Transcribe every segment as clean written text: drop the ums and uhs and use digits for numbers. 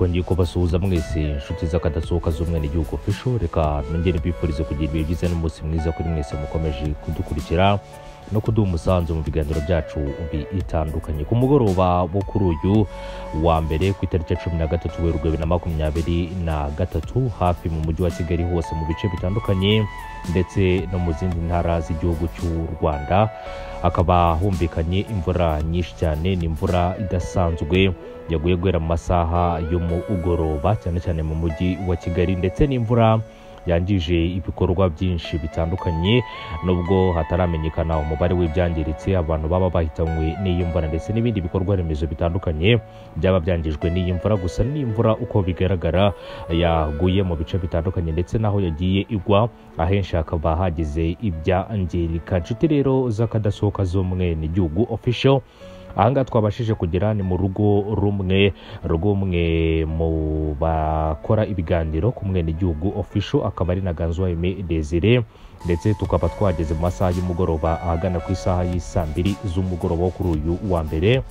twongeye kubasuhuza mwese inshuti z'akadasohoka z'umwe n'igihugu official. Reka nongere bifurize kugira ibihe byiza n'umunsi mwiza kuri mwese mukomeje kudukurikira no kuduha umusanzu mu biganiro byacu bitandukanye. Ku mugoroba wo kuri uyu wa mbere ku itariki 13 Werurwe 2023 hafi mu mujyi wa Kigali hose mu bice bitandukanye ndetse no mu zindi ntara z'igihugu cy'u Rwanda akaba humvikanye imvura nyinshi cyane. Ni imvura idasanzwe yaguye guhera mu masaha yo mu ugoroba cyane cyane mu mujyi wa Kigali, ndetse n'imvura yangije ibikorwa byinshi bitandukanye. Nubwo hataramenyekana umubare w'ibyangiritse, abantu baba bahitanywe n'iyi mvura ndetse n'ibindi bikorwa remezo bitandukanye byaba byangijwe n'iyi mvura. Gusa n'imvura uko bigaragara yaguye mu bice bitandukanye ndetse naho yagiye igwa ahenshi hakaba hagize ibyangirika. Inshuti rero z'akadasohoka z'umwe n'igihugu official, ahangaha twabashije kugera ni mu rugo rumwe mu bakora ibiganiro ku mwe n'igihugu official, akaba ari na Ganzo Aime Desire, ndetse tukaba twageze mu masaha y'umugoroba ahagana ku isaha y'isambiri z'umugoroba wo kuri uyu wa mbere.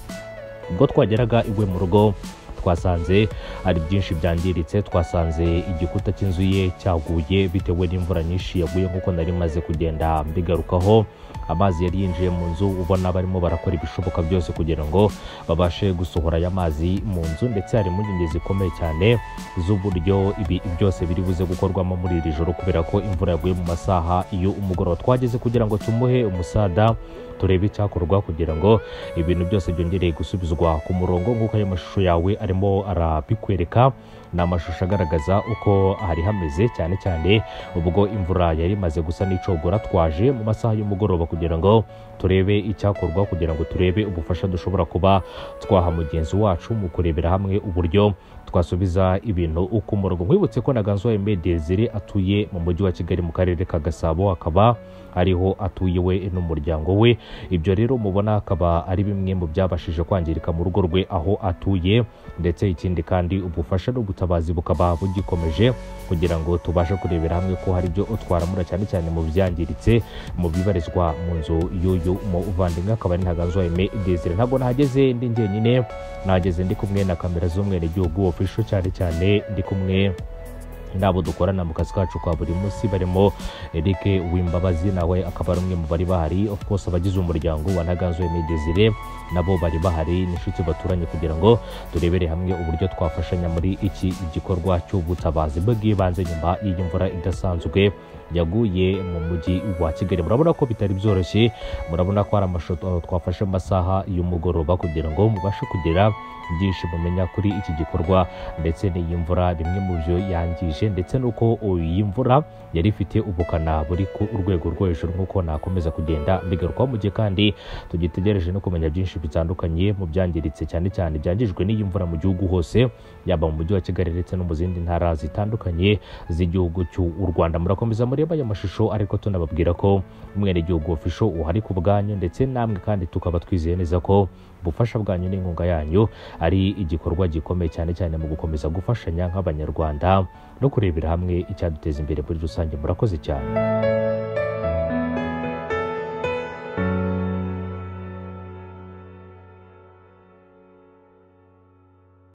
Ubwo twageraga iwe mu rugo twasanze ari byinshi byangiritse. Twasanze igikuta cy'inzu ye cyaguye bitewe n'imvura nyinshi yaguye, nk'uko nari maze kugenda mbigarukaho. Amazi yari yinjiye mu nzu, ubona barimo barakora ibishoboka byose kugira ngo babashe gusohora aya mazi mu nzu, ndetse hari impungenge zikomeye cyane z'uburyo ibi byose biri buze gukorwamo muri iri joro, kubera ko imvura yaguye mu masaha iyo umugoroba. Twageze kugira ngo tumuhe umusada turebe icyakorwa kugira ngo ibintu byose byongereye gusubizwa ku murongo, nk'uko ayo mashusho yawe arimo arabikwereka. Ni amashusho agaragaza uko hari hameze cyane cyane ubwo imvura yari imaze gusa n'icogora. Twaje mu masaha y'umugoroba kugira ngo turebe icyakorwa, kugira ngo turebe ubufasha dushobora kuba twaha mugenzi wacu mu kurebera hamwe uburyo twasubiza ibintu uko umurongo. Nkwibutse ko na Ganzo Aime Desire atuye mu mujyi wa Kigali mu karere ka Gasabo, akaba ariho atuye we n'umuryango we. Ibyo rero mubona akaba ari bimwe mu byabashije kwangirika mu rugo rwe aho atuye, ndetse ikindi kandi ubufasha n'ubutabazi bukaba bugikomeje kugira ngo tubashe kurebera hamwe ko hari ibyo twaramura cyane cyane mu byangiritse mu bibarizwa mu nzu y'uyu muvandimwe, akaba ari na Ganzo Aime Desire. Ntabwo nahageze ndi njyenyine, nahageze ndi kumwe na kamera z'umwe n'igihugu official, cyane cyane ndi kumwe nabo dukorana mu kazi kacu kwa buri munsi, barimo Eric Uwimbabazi, nawe akaba ari umwe mu bari bahari. Of course abagize umuryango wa Ganzo Aime Desire nabo bari bahari, n'inshuti baturanye, kugira ngo turebere hamwe uburyo twafashanya muri iki gikorwa cy'ubutabazi bw'ibanze nyuma y'iyi mvura idasanzwe yaguye mu mujyi wa Kigali. Murabona ko bitari byoroshye, murabona ko ari amashusho twafashe amasaha y'umugoroba kugira ngo mubashe kugera byinshi mumenya kuri iki gikorwa, ndetse n'iyi mvura bimwe mu byo yangije, ndetse n'uko iyi mvura yari ifite ubukana buri ku urwego rwo hejuru, nk'uko nakomeza kugenda mbigarukaho mu gihe kandi tugitegereje no kumenya byinshi bitandukanye mu byangiritse, cyane cyane byangijwe n'iyi mvura mu gihugu hose, yaba mu mujyi wa Kigali ndetse no mu zindi ntara zitandukanye z'igihugu cy'u Rwanda. Murakomeza mureba aya mashusho, ariko tunababwira ko umwe n'igihugu official uhari ku bwanyu, ndetse namwe kandi tukaba twizeye neza ko ubufasha bwanyu n'inkunga yanyu ari igikorwa gikomeye cyane cyane mu gukomeza gufashanya nk'abanyarwanda no kurebera hamwe icyaduteza imbere muri rusange. Murakoze cyane.